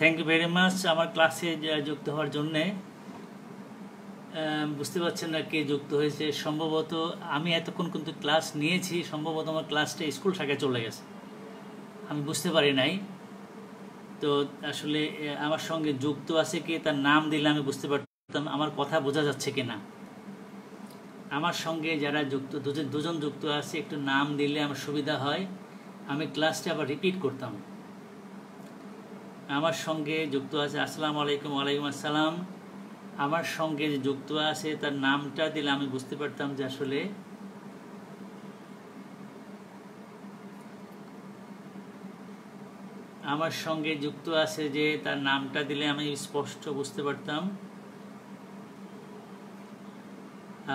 Thank you very much আমার ক্লাসে যুক্ত হওয়ার জন্যে। বুঝতে পারছেন না কে যুক্ত হয়েছে। সম্ভবত আমি এতক্ষণ কিন্তু ক্লাস নিয়েছি, সম্ভবত আমার ক্লাসটা স্কুল শাখায় চলে গেছে, আমি বুঝতে পারি নাই। তো আসলে আমার সঙ্গে যুক্ত আছে কি তার নাম দিলে আমি বুঝতে পারতাম আমার কথা বোঝা যাচ্ছে কি না। আমার সঙ্গে যারা যুক্ত দুজন যুক্ত আছে একটু নাম দিলে আমার সুবিধা হয়, আমি ক্লাসটা আবার রিপিট করতাম। আমার সঙ্গে যুক্ত আছে আসসালামু আলাইকুম। ওয়ালাইকুম আসসালাম। আমার সঙ্গে যে যুক্ত আছে তার নামটা দিলে আমি বুঝতে পারতাম যে আসলে আমার সঙ্গে যুক্ত আছে যে তার নামটা দিলে আমি স্পষ্ট বুঝতে পারতাম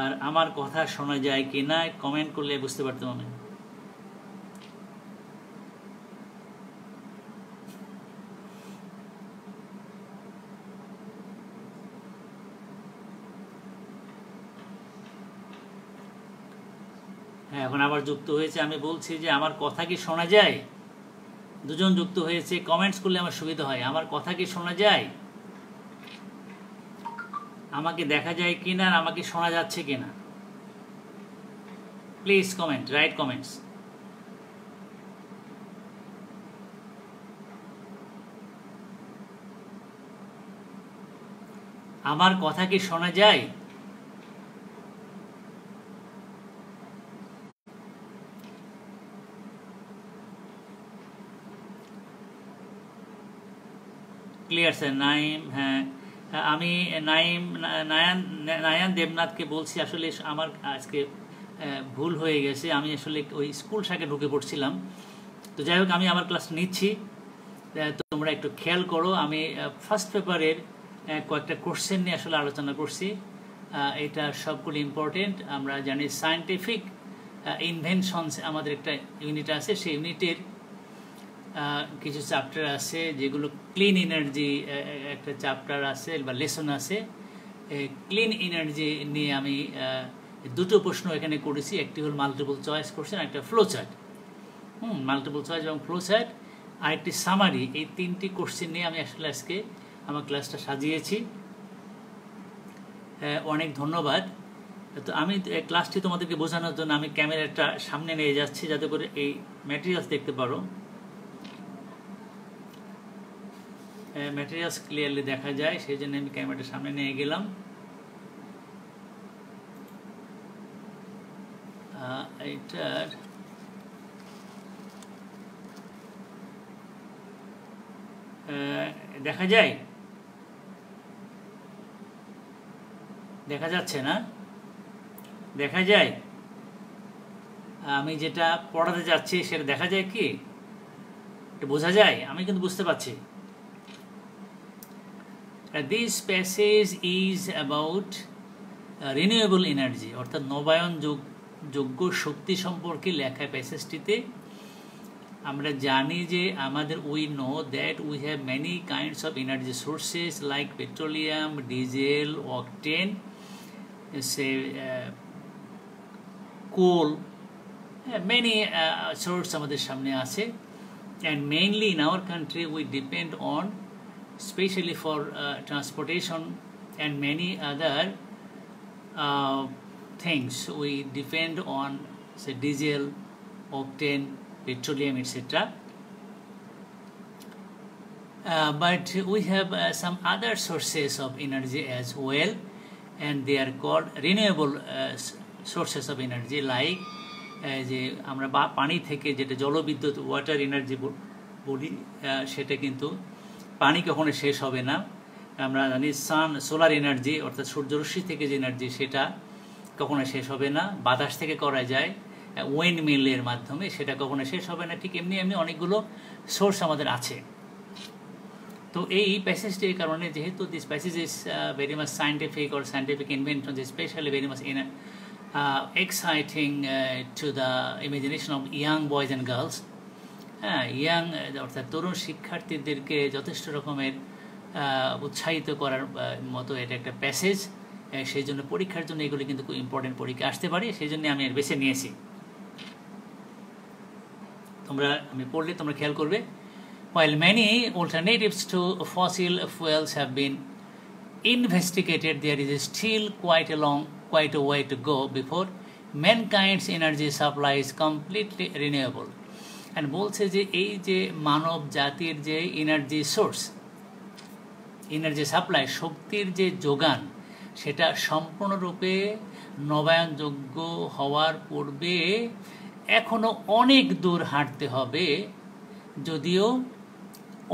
আর আমার কথা শোনা যায় কি না কমেন্ট করলে বুঝতে পারতাম আমি। হ্যাঁ, এখন আবার যুক্ত হয়েছে। আমি বলছি যে আমার কথা কি শোনা যায়? দুজন যুক্ত হয়েছে, কমেন্টস করলে আমার সুবিধা হয়। আমার কথা কি শোনা যায়? আমাকে দেখা যায় কিনা আর আমাকে শোনা যাচ্ছে কিনা? Please comment, right comments. আমার কথা কি শোনা যায়? Clear sir. নাইম, হ্যাঁ আমি নায়ান দেবনাথকে বলছি। আসলে আমার আজকে ভুল হয়ে গেছে, আমি আসলে ওই স্কুল শাখায় ঢুকে পড়ছিলাম। তো যাই হোক, আমি আমার ক্লাস নিচ্ছি, তোমরা একটু খেয়াল করো। আমি ফার্স্ট পেপারের কয়েকটা কোশ্চেন নিয়ে আসলে আলোচনা করছি। এটা সবগুলো ইম্পর্টেন্ট। আমরা জানি সায়েন্টিফিক ইনভেনশনস আমাদের একটা ইউনিট আছে, সেই ইউনিটের কিছু চ্যাপ্টার আছে যেগুলো ক্লিন এনার্জি একটা চ্যাপ্টার আছে বা লেসন আছে। ক্লিন এনার্জি নিয়ে আমি দুটো প্রশ্ন এখানে করেছি, একটি হল মাল্টিপল চয়েস কোশ্চেন, একটা ফ্লো চার্ট। মাল্টিপল চয়েস এবং ফ্লো চার্ট আর একটি সামারি, এই তিনটি কোশ্চেন নিয়ে আমি আসলে আজকে আমার ক্লাসটা সাজিয়েছি। অনেক ধন্যবাদ। তো আমি ক্লাসটি তোমাদেরকে বোঝানোর জন্য আমি ক্যামেরাটা সামনে নিয়ে যাচ্ছি যাতে করে এই ম্যাটেরিয়ালস দেখতে পারো। ম্যাটেরিয়ালস ক্লিয়ারলি দেখা যায়, সেই জন্য আমি ক্যামেরাটা সামনে নিয়ে গেলাম। এটার দেখা যায়, দেখা যাচ্ছে না? দেখা যায় আমি যেটা পড়াতে যাচ্ছি সেটা দেখা যায় কি? এটা বোঝা যায়? আমি কিন্তু বুঝতে পারছি। This passage is about renewable energy, অর্থাৎ নবায়ন যোগ্য শক্তি সম্পর্কে লেখা। প্যাসেজটিতে আমরা জানি যে আমাদের we know that we have many kinds of energy sources like petroleum, diesel, octane, say coal, many sources আমাদের সামনে আছে, and mainly in our country we depend on, especially for transportation and many other things, we depend on say diesel, octane, petroleum, etc. But we have some other sources of energy as well, and they are called renewable sources of energy, like যে আমরা পানি থেকে যেটা জলবিদ্যুৎ water energy বলি, সেটা কিন্তু পানি কখনো শেষ হবে না। আমরা জানি সোলার এনার্জি অর্থাৎ সূর্যরশ্মি থেকে যে এনার্জি সেটা কখনো শেষ হবে না। বাতাস থেকে করা যায় উইন্ড মিলের মাধ্যমে, সেটা কখনো শেষ হবে না। ঠিক এমনি এমনি অনেকগুলো সোর্স আমাদের আছে। তো এই প্যাসেজটির কারণে, যেহেতু this passage is very much scientific or scientific invention, specially very much exciting to the imagination of young boys and girls. হ্যাঁ, ইয়াং অর্থাৎ তরুণ শিক্ষার্থীদেরকে যথেষ্ট রকমের উৎসাহিত করার মতো এটা একটা প্যাসেজ। সেই জন্য পরীক্ষার জন্য এগুলো কিন্তু খুব ইম্পর্টেন্ট, পরীক্ষা আসতে পারে, সেই জন্য আমি বেছে নিয়েছি। আমি পড়লে তোমরা খেয়াল করবে While many alternatives to fossil fuels have been investigated, there is still quite a way to go before mankind's energy supply is completely renewable. And বলছে যে এই যে মানব জাতির যে এনার্জি সোর্স, এনার্জি সাপ্লাই, শক্তির যে যোগান, সেটা সম্পূর্ণরূপে নবায়নযোগ্য হওয়ার পূর্বে এখনো অনেক দূর হাঁটতে হবে। যদিও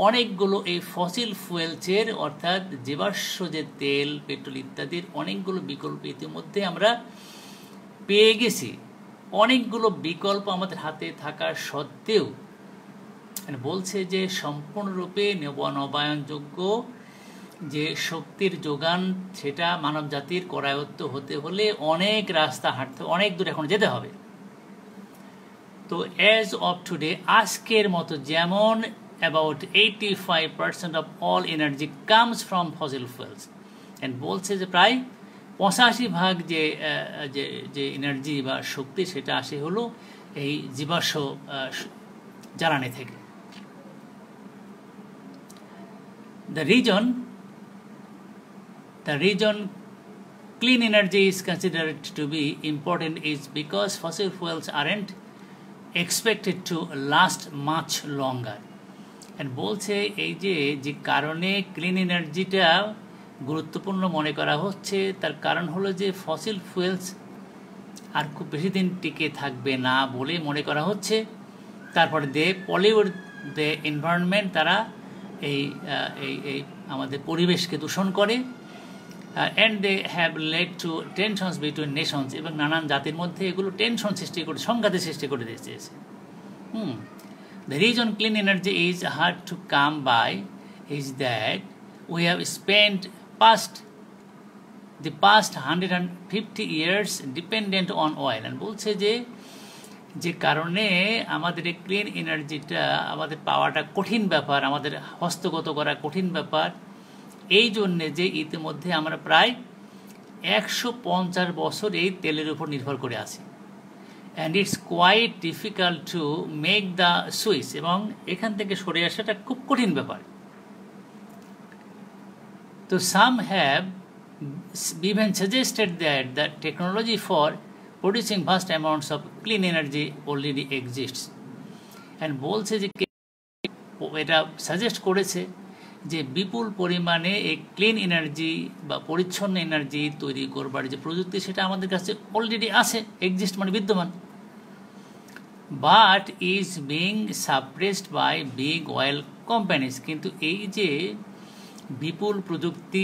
অনেকগুলো এই ফসিল ফুয়েলসের অর্থাৎ জীবাশ্ম যে তেল, পেট্রোল ইত্যাদির অনেকগুলো বিকল্প ইতিমধ্যে আমরা পেয়ে গেছি। অনেকগুলো বিকল্প আমাদের হাতে থাকা সত্ত্বেও বলছে যে সম্পূর্ণরূপে নবায়নযোগ্য যে শক্তির যোগান সেটা মানব জাতির করায়ত্ত হতে হলে অনেক রাস্তা হাঁটতে, অনেক দূর এখন যেতে হবে। তো অ্যাজ অফ টুডে, আজকের মতো, যেমন about 85% of all energy comes from fossil fuels, and বলছে যে প্রায় 85% যে এনার্জি বা শক্তি সেটা আসে হলো এই জীবাশ্ম জ্বালানি থেকে। The reason clean energy is considered to be important is because fossil fuels aren't expected to last much longer. And বলছে এই যে কারণে ক্লিন এনার্জিটা গুরুত্বপূর্ণ মনে করা হচ্ছে, তার কারণ হলো যে ফসিল ফুয়েলস আর খুব বেশি দিন টিকে থাকবে না বলে মনে করা হচ্ছে। তারপরে পলিউড দ্য এনভায়রনমেন্ট, তারা এই আমাদের পরিবেশকে দূষণ করে। And they have led to tensions between nations, এবং নানান জাতির মধ্যে এগুলো টেনশন সৃষ্টি করে, সংঘাতের সৃষ্টি করে দিয়েছে। The reason clean energy is hard to come by is that we have spent the past 150 years dependent on oil. And বলছে যে কারণে আমাদের এই ক্লিন এনার্জিটা আমাদের পাওয়াটা কঠিন ব্যাপার, আমাদের হস্তগত করা কঠিন ব্যাপার, এই জন্যে যে ইতিমধ্যে আমরা প্রায় 150 বছর এই তেলের উপর নির্ভর করে আছি। And it's quite difficult to make the switch, এবং এখান থেকে সরে আসাটা খুব কঠিন ব্যাপার। তো some have even suggested that the technology for producing vast amounts of clean energy already exists. And বলছে যে এটা সাজেস্ট করেছে যে বিপুল পরিমাণে এই ক্লিন এনার্জি বা পরিচ্ছন্ন এনার্জি তৈরি করবার যে প্রযুক্তি সেটা আমাদের কাছে অলরেডি আছে, এক্সিস্ট মানে বিদ্যমান, but is being suppressed by big oil companies. কিন্তু এই যে বিপুল প্রযুক্তি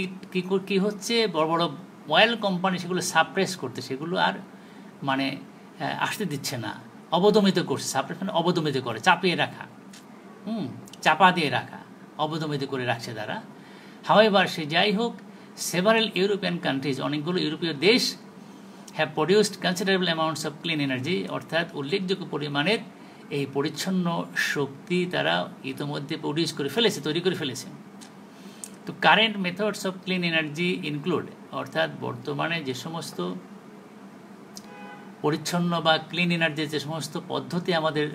কি হচ্ছে, বড় বড় অয়েল কোম্পানি সেগুলো সাপ্রেস করতে, সেগুলো আর মানে আসতে দিচ্ছে না, অবদমিত করছে। সাপ্রেস মানে অবদমিত করে, চাপিয়ে রাখা, চাপা দিয়ে রাখা, অবদমিত করে রাখছে তারা। হাওয়েভার, সে যাই হোক, সেভারেল ইউরোপিয়ান কান্ট্রিজ, অনেকগুলো ইউরোপীয় দেশ, have produced considerable amounts of clean energy, অর্থাৎ উল্লেখযোগ্য পরিমাণের এই পরিচ্ছন্ন শক্তি তারা ইতিমধ্যে প্রডিউস করে ফেলেছে, তৈরি করে ফেলেছে। তো current methods of clean energy include, অর্থাৎ বর্তমানে যে সমস্ত পরিচ্ছন্ন বা ক্লিন এনার্জির যে সমস্ত পদ্ধতি আমাদের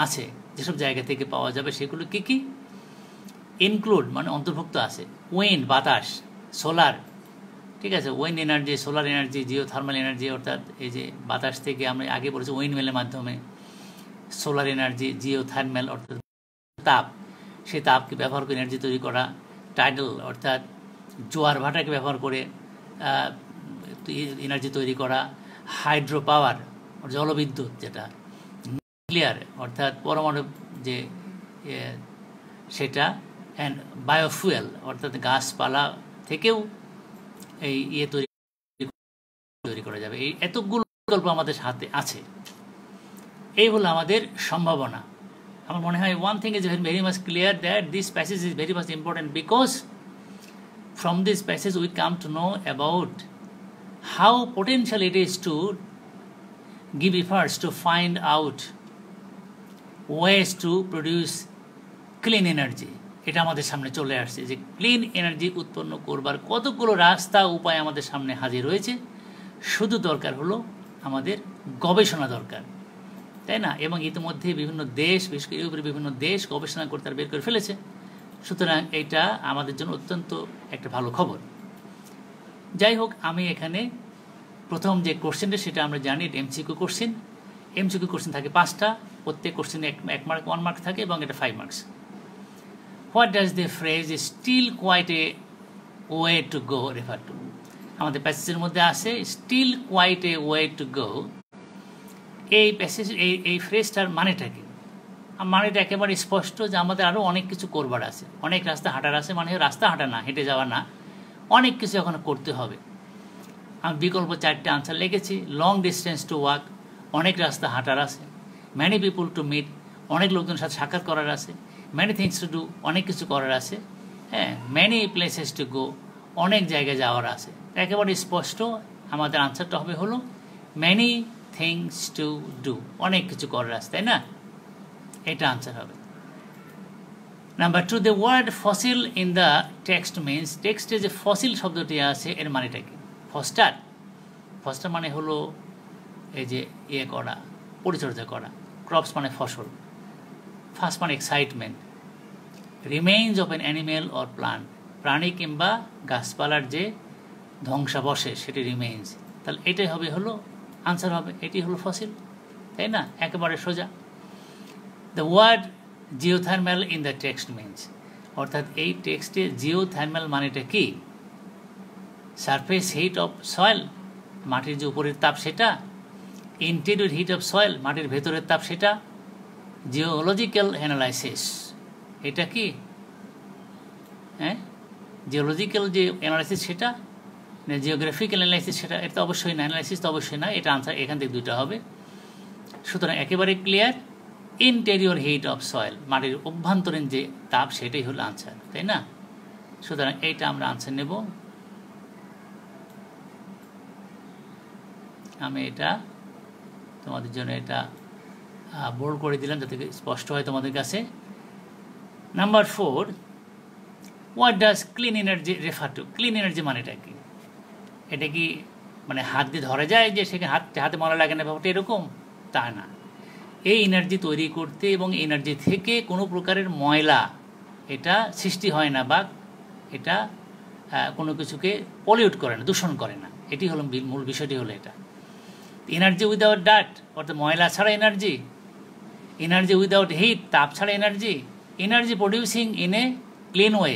আছে, যেসব জায়গা থেকে পাওয়া যাবে, সেগুলো কি কি ইনক্লুড মানে অন্তর্ভুক্ত আছে। উইন্ড, বাতাস, সোলার, ঠিক আছে, wind energy, solar energy, Jio thermal energy, অর্থাৎ এই যে বাতাস থেকে আমরা আগে বলেছি উইন্ড মিলের মাধ্যমে, সোলার এনার্জি, জিও থার্মাল অর্থাৎ তাপ, সেই তাপকে ব্যবহার করে এনার্জি তৈরি করা, টাইডাল অর্থাৎ জোয়ার ভাটাকে ব্যবহার করে এনার্জি তৈরি করা, হাইড্রো পাওয়ার জলবিদ্যুৎ, যেটা নিউক্লিয়ার অর্থাৎ পরমাণু যে সেটা, অ্যান্ড বায়োফুয়েল অর্থাৎ গাছপালা থেকেও এই তৈরি করা যাবে। এই এতগুলো বিকল্প আমাদের হাতে আছে, এই হলো আমাদের সম্ভাবনা। আমার মনে হয় one thing is very much clear that this passage is very much important, because from this passage we come to know about how potential it is to give efforts to find out ways to produce clean energy. এটা আমাদের সামনে চলে আসছে যে clean energy উৎপন্ন করবার কতগুলো রাস্তা, উপায় আমাদের সামনে হাজির হয়েছে। শুধু দরকার হলো আমাদের গবেষণা দরকার। তাই না? এবং ইতিমধ্যে বিভিন্ন দেশ, বিশেষ করে ইউরোপের বিভিন্ন দেশ গবেষণা করে তারা বের করে ফেলেছে। সুতরাং এটা আমাদের জন্য অত্যন্ত একটা ভালো খবর। যাই হোক, আমি এখানে প্রথম যে কোশ্চেনটা সেটা আমরা জানি এমসিকিউ কোশ্চেন। এমসিকিউ কোশ্চেন থাকে 5টা, প্রত্যেক কোশ্চেনে 1 মার্ক 1 মার্ক থাকে এবং এটা 5 marks. What does the phrase still quite a way to go refer to? আমাদের প্যাসেজের মধ্যে আছে still quite a way to go. এই প্যাসেজ এই ফ্রেজটার মানেটা কি? মানেটা একেবারে স্পষ্ট যে আমাদের আরও অনেক কিছু করবার আছে, অনেক রাস্তা হাঁটার আছে। মানে রাস্তা হাঁটা না, হেঁটে যাওয়া না, অনেক কিছু এখন করতে হবে। আমি বিকল্প 4টে আনসার লিখেছি। লং ডিস্টেন্স টু ওয়াক, অনেক রাস্তা হাঁটার আছে। ম্যানি পিপুল টু মিট, অনেক লোকজনের সাথে সাক্ষাৎ করার আছে। ম্যানি থিংস টু ডু, অনেক কিছু করার আছে। হ্যাঁ, ম্যানি প্লেসেস টু গো, অনেক জায়গায় যাওয়ার আছে। একেবারে স্পষ্ট আমাদের আনসারটা হবে হলো ম্যানি থিংস টু ডু, অনেক কিছু করার আছে, তাই না? এটা আনসার হবে। Number 2, the word fossil in the text means, টেক্সটে যে ফসিল শব্দটি আছে এর মানেটা কি? ফস্টার, ফস্টার মানে হলো এই যে করা, পরিচর্যা করা। ক্রপস মানে ফসল। ফার্স্ট মানে excitement. Remains of N animal or plant, প্রাণী কিংবা গাছপালার যে ধ্বংসাবশেষ সেটি রিমেইনস। তাহলে এটাই হবে হলো আনসার হবে, এটি হলো ফসিল, তাই না? একেবারে সোজা। The word geothermal in the text means, অর্থাৎ এই টেক্সটে জিওথার্মাল মানেটা কি? সারফেস হিট অফ সয়েল, মাটির যে উপরের তাপ সেটা। ইন্টেরিয়র হিট অফ সয়েল, মাটির ভেতরের তাপ সেটা। জিওলজিক্যাল অ্যানালাইসিস, এটা কি? হ্যাঁ, জিওলজিক্যাল যে অ্যানালাইসিস সেটা, না জিওগ্রাফিক্যাল অ্যানালাইসিস সেটা? এটা তো অবশ্যই না, অ্যানালাইসিস তো অবশ্যই না। এটা আনসার এখান থেকে 2টা হবে। সুতরাং একেবারে clear, interior heat of soil, মাটির অভ্যন্তরীণ যে তাপ সেটাই হলো আনসার, তাই না? সুতরাং এইটা আমরা আনসার নেব। আমি এটা তোমাদের জন্য এটা বোল্ড করে দিলাম যাতে স্পষ্ট হয় তোমাদের কাছে। Number 4, what does clean energy refer to? Clean energy মানেটা কি? এটা কি মানে হাত দিয়ে ধরা যায় যে সেখানে হাতে ময়লা লাগে না, ব্যাপারটা এরকম? তা না। এই এনার্জি তৈরি করতে এবং এনার্জি থেকে কোনো প্রকারের ময়লা এটা সৃষ্টি হয় না, বা এটা কোনো কিছুকে পলিউট করে না, দূষণ করে না। এটি হলো মূল বিষয়টি হলো এটা। এনার্জি উইদাউট ডাট, অর্থাৎ ময়লা ছাড়া এনার্জি। এনার্জি উইদাউট হিট, তাপ ছাড়া energy. Energy producing in a clean way,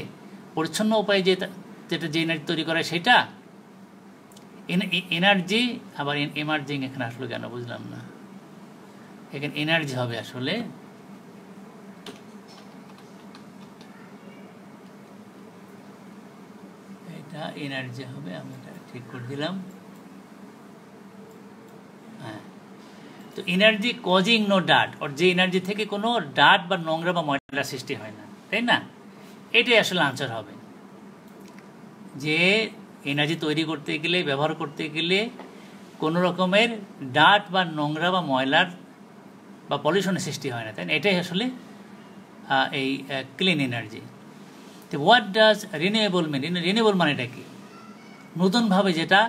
পরিচ্ছন্ন উপায়ে যেটা যে এনার্জি তৈরি করে সেটা। এনার্জি আবার এমার্জিং এখানে আসলে কেন বুঝলাম না, এখানে এনার্জি হবে আসলে এটা এনার্জি হবে। আমি এটা ঠিক করে দিলাম। হ্যাঁ, তো এনার্জি কজিং নো ডাট, আর যে এনার্জি থেকে কোনো ডাট বা নোংরা বা ময়লা সৃষ্টি হয় না, তাই না? এটাই আসলে আনসার হবে যে এনার্জি তৈরি করতে গেলে, ব্যবহার করতে গেলে কোনো রকমের ডাট বা নোংরা বা ময়লার বা পলিউশনের সৃষ্টি হয় না, তাই না? এটাই আসলে এই ক্লিন এনার্জি। তো what does renewable mean? Renewable মানেটা কি? নতুনভাবে যেটা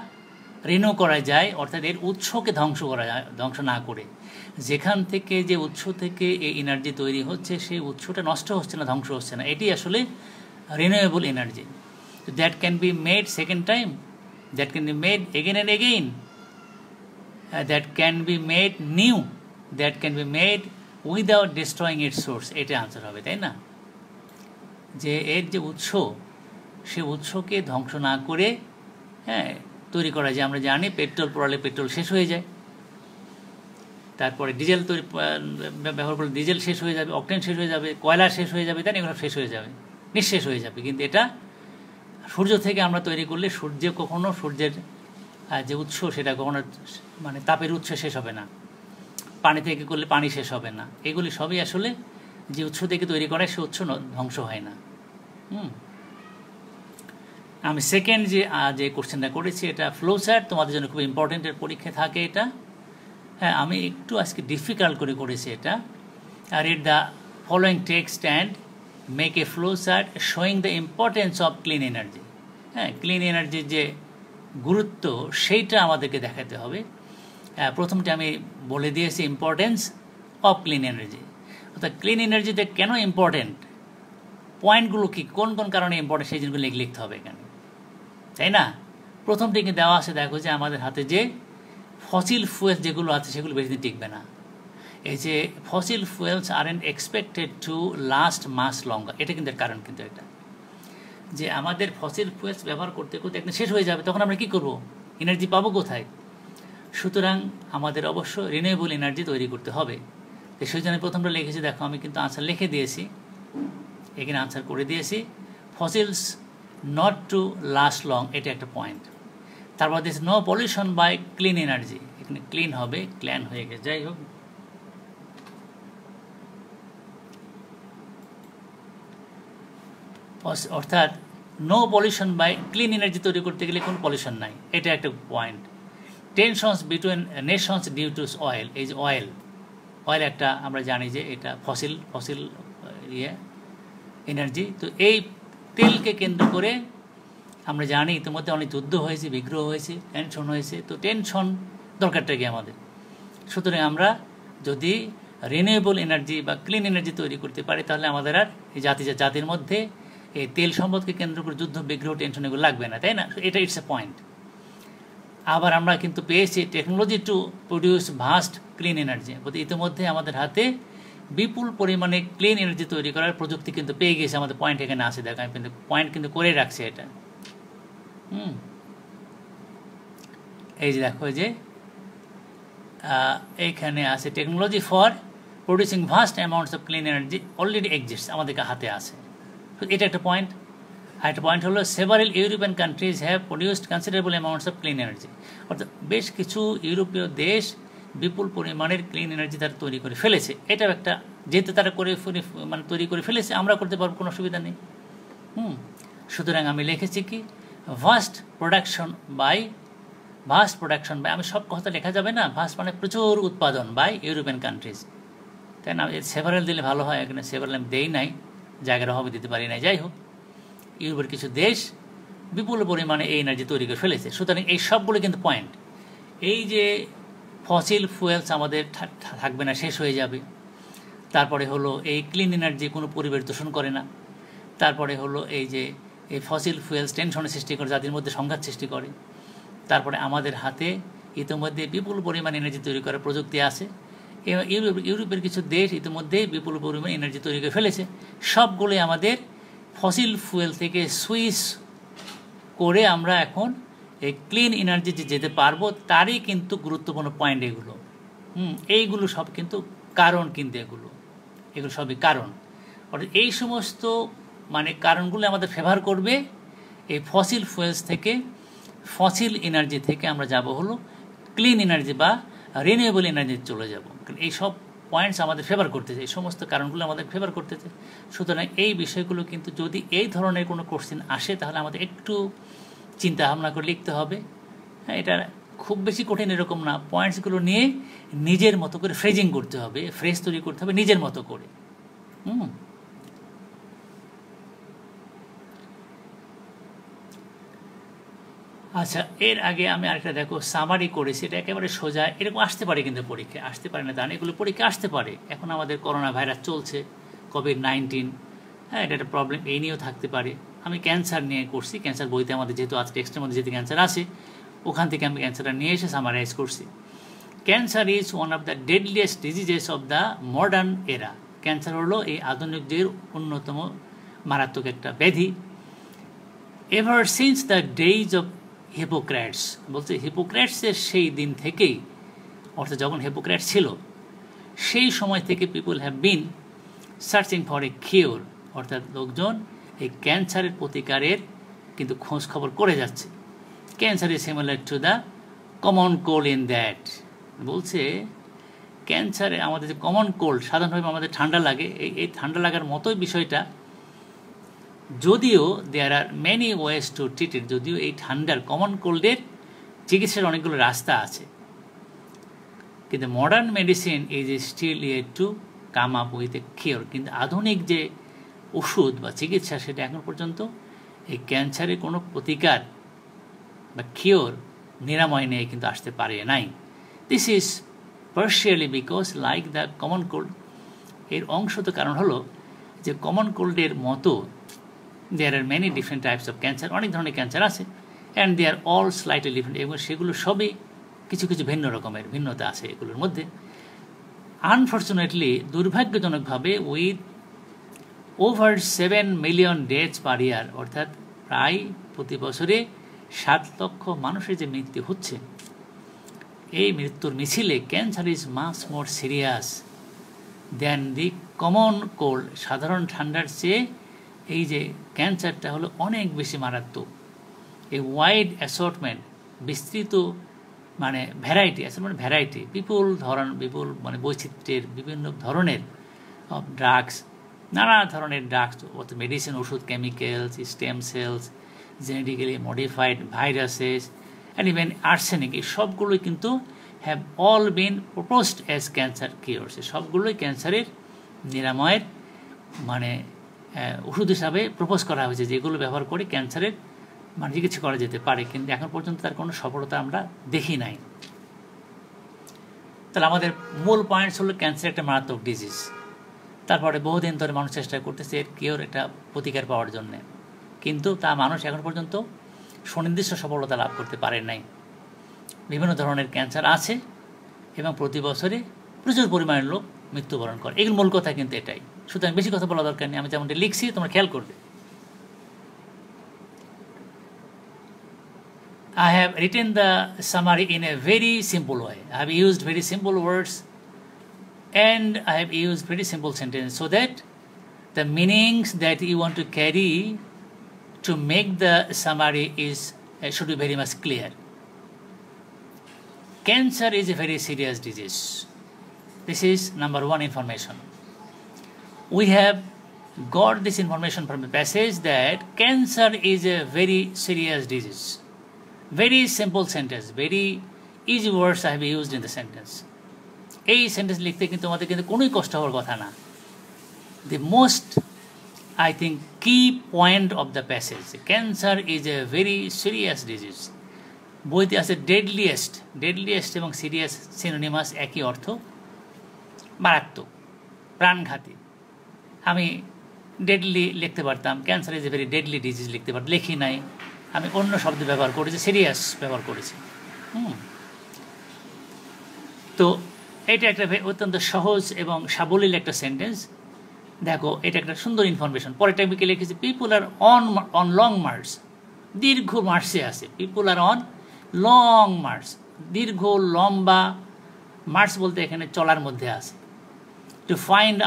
রিনিউ করা যায়, অর্থাৎ এর উৎসকে ধ্বংস করা যায়, ধ্বংস না করে। যেখান থেকে যে উৎস থেকে এই এনার্জি তৈরি হচ্ছে সেই উৎসটা নষ্ট হচ্ছে না, ধ্বংস হচ্ছে না, এটি আসলে renewable energy. That can be made second time, that can be made again and again, that can be made new, that can be made without destroying it's source. এটা আনসার হবে, তাই না? যে এর যে উৎস, সে উৎসকে ধ্বংস না করে হ্যাঁ তৈরি করা যায়। আমরা জানি পেট্রোল পোড়ালে পেট্রোল শেষ হয়ে যায়, তারপরে ডিজেল ব্যবহার করলে ডিজেল শেষ হয়ে যাবে, অকটেন শেষ হয়ে যাবে, কয়লা শেষ হয়ে যাবে, তাই না? এগুলো শেষ হয়ে যাবে, নিঃশেষ হয়ে যাবে। কিন্তু এটা সূর্য থেকে আমরা তৈরি করলে সূর্যে কখনো, সূর্যের যে উৎস সেটা কখনো মানে তাপের উৎস শেষ হবে না। পানি থেকে করলে পানি শেষ হবে না। এগুলি সবই আসলে যে উৎস থেকে তৈরি করা, সে উৎস ধ্বংস হয় না। আমি সেকেন্ড যে কোশ্চেনটা করেছি এটা ফ্লো চার্ট, তোমাদের জন্য খুব ইম্পর্টেন্টের পরীক্ষা থাকে এটা। হ্যাঁ, আমি একটু আজকে ডিফিকাল্ট করে করেছি এটা। Read the following text and make a flow chart showing the importance of clean energy. হ্যাঁ, ক্লিন এনার্জির যে গুরুত্ব সেইটা আমাদেরকে দেখাতে হবে। প্রথমটা আমি বলে দিয়েছি ইম্পর্টেন্স, অফ ক্লিন এনার্জি। অর্থাৎ ক্লিন এনার্জিতে কেন ইম্পর্টেন্ট, পয়েন্টগুলো কি, কোন কোন কারণে ইম্পর্টেন্ট সেই জিনিসগুলো লিখতে হবে এখানে, তাই না? প্রথমটি দেওয়া আছে, দেখো যে আমাদের হাতে যে ফসিল ফুয়েল যেগুলো আছে সেগুলো বেশি দিন টিকবে না। এই যে fossil fuels aren't expected to last much longer, এটা কিন্তু কারণ, কিন্তু এটা যে আমাদের ফসিল ফুয়েলস ব্যবহার করতে করতে একদিন শেষ হয়ে যাবে, তখন আমরা কী করবো, এনার্জি পাবো কোথায়? সুতরাং আমাদের অবশ্য রিনিউয়েবল এনার্জি তৈরি করতে হবে। তো সেই জন্য প্রথমটা লিখেছি, দেখো আমি কিন্তু আনসার লিখে দিয়েছি, এখানে আনসার করে দিয়েছি, fossils not to last long, এটা একটা পয়েন্ট। তারপর দিয়েছে no pollution by clean energy, এখানে ক্লিন হবে, ক্ল্যান হয়ে গেছে, যাই হোক। অর্থাৎ no pollution by clean energy তৈরি করতে গেলে কোনো পলিউশন নাই, এটা একটা point. Tensions between nations due to oil, এই যে অয়েল একটা আমরা জানি যে এটা ফসিল এনার্জি। তো এই তেলকে কেন্দ্র করে আমরা জানি ইতিমধ্যে অনেক যুদ্ধ হয়েছে, বিগ্রহ হয়েছে, টেনশন হয়েছে। তো টেনশন দরকারটা কি আমাদের? সুতরাং আমরা যদি রিনিউয়েবল এনার্জি বা ক্লিন এনার্জি তৈরি করতে পারি, তাহলে আমাদের আর এই জাতির মধ্যে এই তেল সম্পদকে কেন্দ্র করে যুদ্ধ, বিগ্রহ, টেনশন এগুলো লাগবে না, তাই না? এটা ইটস এ পয়েন্ট। আবার আমরা কিন্তু পেয়েছি technology to produce vast clean energy, বলতে ইতিমধ্যে আমাদের হাতে বিপুল পরিমাণে ক্লিন এনার্জি তৈরি করার প্রযুক্তি কিন্তু পেয়ে গেছে, আমাদের পয়েন্ট এখানে আছে, দেখো আমি কিন্তু পয়েন্ট কিন্তু করে রাখছি এটা। এই যে দেখো যে এইখানে আছে technology for producing vast amounts of clean energy already exists, আমাদের হাতে আছে। এটা একটা পয়েন্ট। আর একটা পয়েন্ট হলো several European countries have produced considerable amounts of clean energy, অর্থাৎ বেশ কিছু ইউরোপীয় দেশ বিপুল পরিমাণের ক্লিন এনার্জি তারা তৈরি করে ফেলেছে। এটাও একটা, যেহেতু তারা তৈরি করে ফেলেছে, আমরা করতে পারবো, কোনো অসুবিধা নেই। সুতরাং আমি লিখেছি কি ভাস্ট প্রোডাকশন বাই, আমি সব কথা লেখা যাবে না, ভাস্ট মানে প্রচুর উৎপাদন বাই ইউরোপিয়ান কান্ট্রিজ, তাই না? সেভারেল দিলে ভালো হয়, এখানে সেভারেল আমি দেই নাই, জায়গার অভাবে দিতে পারি নাই। যাই হোক, ইউরোপের কিছু দেশ বিপুল পরিমাণে এই এনার্জি তৈরি করে ফেলেছে। সুতরাং এই সবগুলো কিন্তু পয়েন্ট। এই যে ফসিল ফুয়েলস আমাদের থাকবে না, শেষ হয়ে যাবে। তারপরে হলো এই ক্লিন এনার্জি কোনো পরিবেশ দূষণ করে না। তারপরে হলো এই যে এই ফসিল ফুয়েলস টেনশনের সৃষ্টি করে, যাদের মধ্যে সংঘাত সৃষ্টি করে। তারপরে আমাদের হাতে ইতিমধ্যে বিপুল পরিমাণ এনার্জি তৈরি করার প্রযুক্তি আছে। ইউরোপের কিছু দেশ ইতিমধ্যে বিপুল পরিমাণ এনার্জি তৈরি করে ফেলেছে। সবগুলোই আমাদের ফসিল ফুয়েল থেকে সুইচ করে আমরা এখন এই ক্লিন এনার্জি যে যেতে পারবো, তারই কিন্তু গুরুত্বপূর্ণ পয়েন্ট এগুলো। এইগুলো সব কিন্তু কারণ, কিন্তু এগুলো সবই কারণ। অর্থাৎ এই সমস্ত কারণগুলো আমাদের ফেভার করবে এই ফসিল ফুয়েলস থেকে, ফসিল এনার্জি থেকে আমরা যাব হলো ক্লিন এনার্জি বা রিনিউয়েবল এনার্জি চলে যাব। এই সব পয়েন্টস আমাদের ফেভার করতেছে, এই সমস্ত কারণগুলো আমাদের ফেভার করতেছে। সুতরাং এই বিষয়গুলো কিন্তু যদি এই ধরনের কোনো কোশ্চেন আসে, তাহলে আমাদের একটু চিন্তা ভাবনা করে লিখতে হবে। হ্যাঁ, এটা খুব বেশি কঠিন এরকম না। পয়েন্টসগুলো নিয়ে নিজের মতো করে ফ্রেজিং করতে হবে, ফ্রেজ তৈরি করতে হবে নিজের মতো করে। আচ্ছা, এর আগে আমি আরেকটা দেখো সামারি করেছি, এটা একেবারে সোজা। এরকম আসতে পারে, কিন্তু পরীক্ষা আসতে পারে না তা না, এগুলো পরীক্ষা আসতে পারে। এখন আমাদের করোনা ভাইরাস চলছে, কোভিড-19, হ্যাঁ, এটা একটা প্রবলেম, এই নিয়েও থাকতে পারে। আমি ক্যান্সার নিয়ে করছি, ক্যান্সার বইতে আমাদের যেহেতু আজ টেক্সটের মধ্যে যেহেতু ক্যান্সার আছে, ওখান থেকে আমি ক্যান্সারটা নিয়ে এসে সামারাইজ করছি। Cancer is one of the deadliest diseases of the modern এরা। ক্যান্সার হলো এই আধুনিক যুগের অন্যতম মারাত্মক একটা ব্যাধি। Ever since the days of hypocrites, বলছে হিপোক্রেটসের সেই দিন থেকেই, অর্থাৎ যখন হিপোক্রেটস ছিল সেই সময় থেকে people have been searching for a cure, অর্থাৎ লোকজন এই ক্যান্সারের প্রতিকারের কিন্তু খোঁজ খবর করে যাচ্ছে। Cancer is similar to the common cold in that, বলছে ক্যান্সারে আমাদের যে কমন কোল্ড, সাধারণভাবে আমাদের ঠান্ডা লাগে, এই ঠান্ডা লাগার মতোই বিষয়টা। যদিও there are many ways to treat it, যদিও এই ঠান্ডার কমন কোল্ডের চিকিৎসার অনেকগুলো রাস্তা আছে, কিন্তু modern medicine is still yet to come up with a cure. কিন্তু আধুনিক যে ওষুধ বা চিকিৎসা, সেটা এখন পর্যন্ত এই ক্যান্সারের কোনো প্রতিকার বা কিওর, নিরাময় নিয়ে কিন্তু আসতে পারে নাই। This is partially because like the common cold, এর অংশত কারণ হলো যে কমন কোল্ডের মতো there are many different types of cancer, অনেক ধরনের ক্যান্সার আছে, and they are all slightly different, এবং সেগুলো সবই কিছু কিছু ভিন্ন রকমের ভিন্নতা আছে এগুলোর মধ্যে। আনফর্চুনেটলি, দুর্ভাগ্যজনকভাবে, with over 7 million deaths per year, অর্থাৎ প্রায় প্রতি বছরে 7 লক্ষ মানুষের যে মৃত্যু হচ্ছে, এই মৃত্যুর মিছিলে cancer is much more serious than the common cold. সাধারণ ঠান্ডার চেয়ে এই যে ক্যান্সারটা হলো অনেক বেশি মারাত্মক। এই ওয়াইড অ্যাসর্টমেন্ট, বিস্তৃত মানে ভ্যারাইটি, অ্যাসর্টমেন্ট ভ্যারাইটি, বিপুল মানে বৈচিত্র্যের বিভিন্ন ধরনের অফ ড্রাগস, নানা ধরনের ড্রাগস, মেডিসিন, ওষুধ, chemicals, stem cells, genetically modified viruses, and even arsenic, এই সবগুলোই কিন্তু have all been proposed as cancer cures. সবগুলোই ক্যান্সারের নিরাময়ের মানে ওষুধ হিসাবে প্রপোজ করা হয়েছে, যেগুলো ব্যবহার করে ক্যান্সারের মানে চিকিৎসা করা যেতে পারে, কিন্তু এখন পর্যন্ত তার কোনো সফলতা আমরা দেখি নাই। তাহলে আমাদের মূল পয়েন্টস হলো ক্যান্সার একটা মারাত্মক ডিজিজ। তারপরে বহুদিন ধরে মানুষ চেষ্টা করতেছে এর কিওর, একটা প্রতিকার পাওয়ার জন্যে, কিন্তু তা মানুষ এখন পর্যন্ত সুনির্দিষ্ট সফলতা লাভ করতে পারে নাই। বিভিন্ন ধরনের ক্যান্সার আছে এবং প্রতি বছরে প্রচুর পরিমাণের লোক মৃত্যুবরণ করে। এগুলো মূল কথা কিন্তু এটাই। সুতরাং বেশি কথা বলা দরকার নেই, আমি যেমনটা লিখছি তোমরা খেয়াল করবে। I have written the summary in a very simple way. I have used very simple words and I have used very simple sentences so that the meanings that you want to carry to make the summary should be very much clear. Cancer is a very serious disease. This is number one information. We have got this information from the passage that cancer is a very serious disease. Very simple sentence, very easy words I have used in the sentence. এই sentence লিখতে কিন্তু তোমাদের কিন্তু কোনোই কষ্ট হওয়ার কথা না। The most, I think, key point of the passage, cancer is a very serious disease. বইতে আছে ডেডলিয়েস্ট এবং সিরিয়াস সিনোনিমাস, একই অর্থ, মারাত্মক, প্রাণঘাতী। আমি ডেডলি লিখতে পারতাম, cancer is a very deadly disease লিখতে পারতাম, লিখি নাই, আমি অন্য শব্দ ব্যবহার করেছি, সিরিয়াস ব্যবহার করেছি। তো এটা একটা অত্যন্ত সহজ এবং সাবলীল একটা সেন্টেন্স। দেখো, এটা একটা সুন্দর ইনফরমেশন। পরেরটা আমি লিখেছি, পিপুল আর অন লং মার্চ, দীর্ঘ মার্চে আছে। পিপুল আর অন লং মার্চ, দীর্ঘ লম্বা মার্চ বলতে এখানে চলার মধ্যে আছে। Two find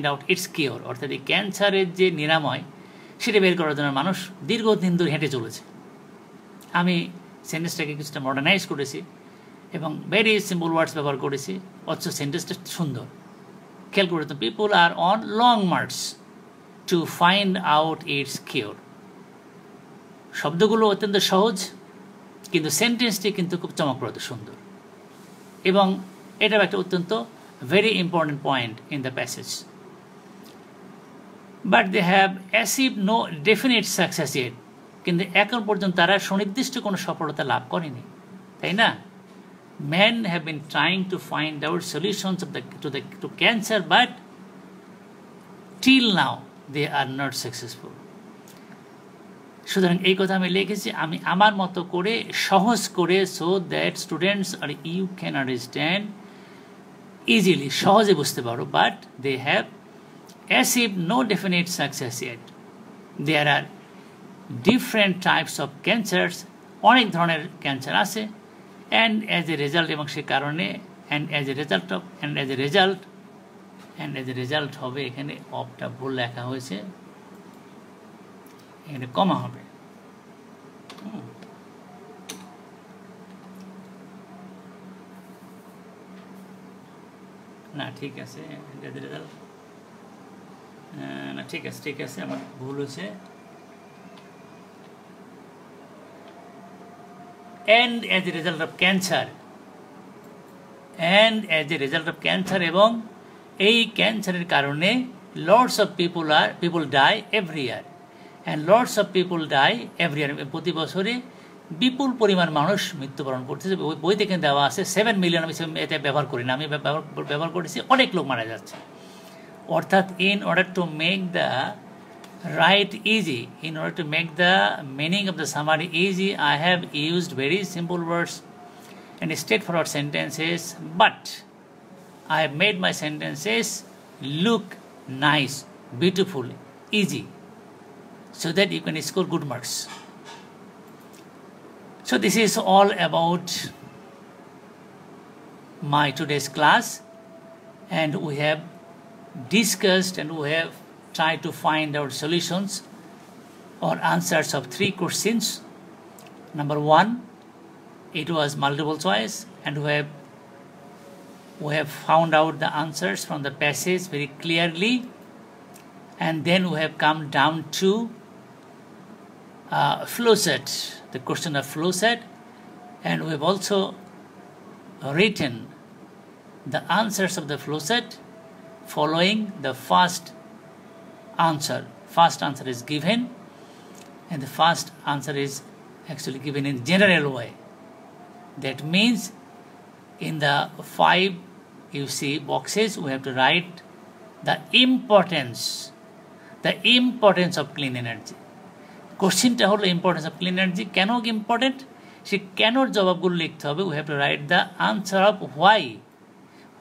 out its cure, অর্থাৎ এই ক্যান্সারের যে নিরাময় সেটা বের করার জন্য মানুষ দীর্ঘদিন ধরে হেঁটে চলেছে। আমি সেন্টেন্সটাকে কিছুটা মডার্নাইজ করেছি এবং ভেরি সিম্পল ওয়ার্ডস ব্যবহার করেছি, অথচ সেন্টেন্সটা সুন্দর। খেয়াল করে তো, people are on long march to find out its cure. শব্দগুলো অত্যন্ত সহজ, কিন্তু সেন্টেন্সটি কিন্তু খুব চমকপ্রদ, সুন্দর, এবং এটাও একটা অত্যন্ত very important point in the passage. But they have achieved no definite success yet, কিন্তু এখন পর্যন্ত তারা সুনির্দিষ্ট কোনো সফলতা লাভ করেনি, তাই না? Men have been trying to find out solutions to cancer, but till now they are not successful. সুতরাং এই কথা আমি লিখেছি আমি আমার মতো করে, সহজ করে, so that students or you can understand easily, সহজে বুঝতে পারো। but they have achieved no definite success yet. There are different types of cancers, অনেক ধরনের ক্যান্সার আছে, and as a result, এবং সে কারণে and as a result হবে, এখানে অফটা ভুল লেখা হয়েছে, এখানে কমা হবে। না ঠিক আছে, না ঠিক আছে, আমার ভুল হয়েছে। and as a result of cancer, এবং এই ক্যান্সারের কারণে lots of people die every year, and lots of people die every year, প্রতি বছরে বিপুল পরিমাণ মানুষ মৃত্যুবরণ করতেছে। বই থেকে দেওয়া আছে 7 মিলিয়ন, আমি এটা ব্যবহার করি না, আমি ব্যবহার করেছি অনেক লোক মারা যাচ্ছে। অর্থাৎ in order to make the write easy, in order to make the meaning of the summary easy, I have used very simple words and straightforward sentences, but I have made my sentences look nice, beautiful, easy, so that you can score good marks. So this is all about my today's class, and we have discussed and we have tried to find out solutions or answers of 3 questions. Number 1, it was multiple choice, and we have found out the answers from the passage very clearly, and then we have come down to flow set, the question of flow set, and we have also written the answers of the flow set following the first answer. First answer is given, and the first answer is actually given in general way. That means in the 5 you see boxes, we have to write the importance of clean energy. কোশ্চেনটা হলো importance of clean energy. কেন important, সে কেনর জবাবগুলো লিখতে হবে। We have to write the answer of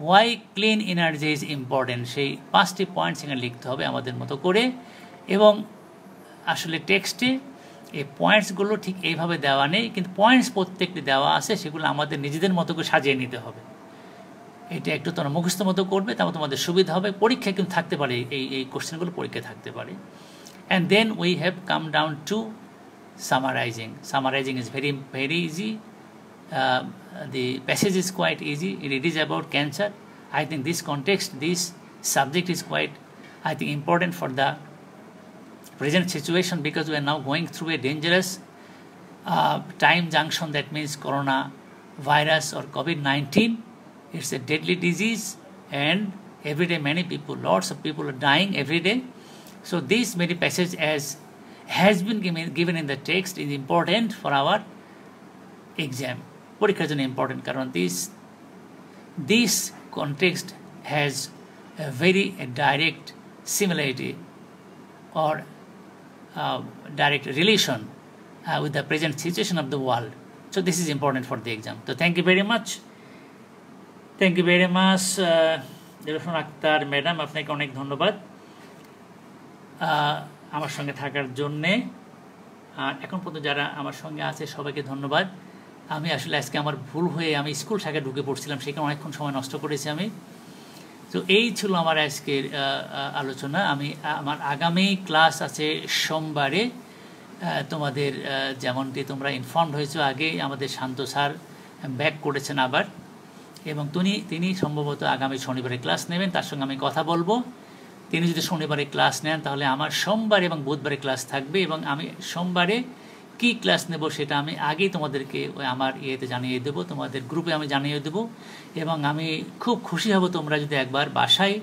why clean energy is important, সেই 5টি point সেখানে লিখতে হবে আমাদের মতো করে। এবং আসলে টেক্সটে এই পয়েন্টসগুলো ঠিক এইভাবে দেওয়া নেই, কিন্তু পয়েন্টস প্রত্যেকটি দেওয়া আছে, সেগুলো আমাদের নিজেদের মতো করে সাজিয়ে নিতে হবে। এটা একটু তোমরা মুখস্থ মতো করবে, তারপর তোমাদের সুবিধা হবে। পরীক্ষায় কিন্তু থাকতে পারে, এই কোশ্চেনগুলো পরীক্ষায় থাকতে পারে। And then we have come down to summarizing. Summarizing is very easy. The passage is quite easy. It is about cancer. I think this context, this subject is quite, I think, important for the present situation, because we are now going through a dangerous time junction. That means coronavirus or COVID-19. It's a deadly disease, and every day lots of people are dying every day. So this very passage has been given in the text is important for our exam. পরীক্ষার জন্য important, কারণ this context has a very direct similarity or direct relation with the present situation of the world. So this is important for the exam. So thank you very much. Debsan Akhtar madam, আপনাকে অনেক ধন্যবাদ আমার সঙ্গে থাকার জন্যে। আর এখন পর্যন্ত যারা আমার সঙ্গে আছে সবাইকে ধন্যবাদ। আমি আসলে আজকে আমার ভুল হয়ে আমি স্কুল শাখায় ঢুকে পড়ছিলাম, সেখানে অনেকক্ষণ সময় নষ্ট করেছি আমি। তো এই ছিল আমার আজকের আলোচনা। আমার আগামী ক্লাস আছে সোমবারে। তোমাদের যেমনটি তোমরা ইনফর্মড হয়েছো, আগে আমাদের শান্ত স্যার ব্যাক করেছেন আবার, এবং তিনি সম্ভবত আগামী শনিবারে ক্লাস নেবেন। তার সঙ্গে আমি কথা বলবো। তিনি যদি শনিবারে ক্লাস নেন তাহলে আমার সোমবার এবং বুধবারে ক্লাস থাকবে, এবং আমি সোমবারে কি ক্লাস নেব সেটা আমি আগেই তোমাদেরকে আমার জানিয়ে দেবো, তোমাদের গ্রুপে আমি জানিয়ে দেবো। এবং আমি খুব খুশি হব তোমরা যদি একবার বাসায়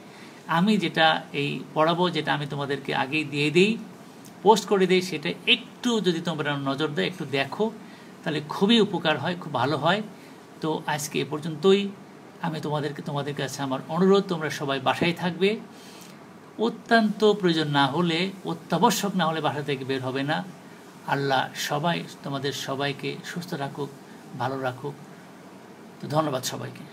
আমি যেটা এই পড়াবো, যেটা আমি তোমাদেরকে আগেই দিয়ে দিই, পোস্ট করে দিই, সেটা একটু যদি তোমরা নজর দাও, একটু দেখো, তাহলে খুবই উপকার হয়, খুব ভালো হয়। তো আজকে এ পর্যন্তই। আমি তোমাদের কাছে আমার অনুরোধ, তোমরা সবাই বাসায় থাকবে। অত্যন্ত প্রয়োজন না হলে, অত্যাবশ্যক না হলে বাসা থেকে বের হবে না। আল্লাহ তোমাদের সবাইকে সুস্থ রাখুক, ভালো রাখুক। তো ধন্যবাদ সবাইকে।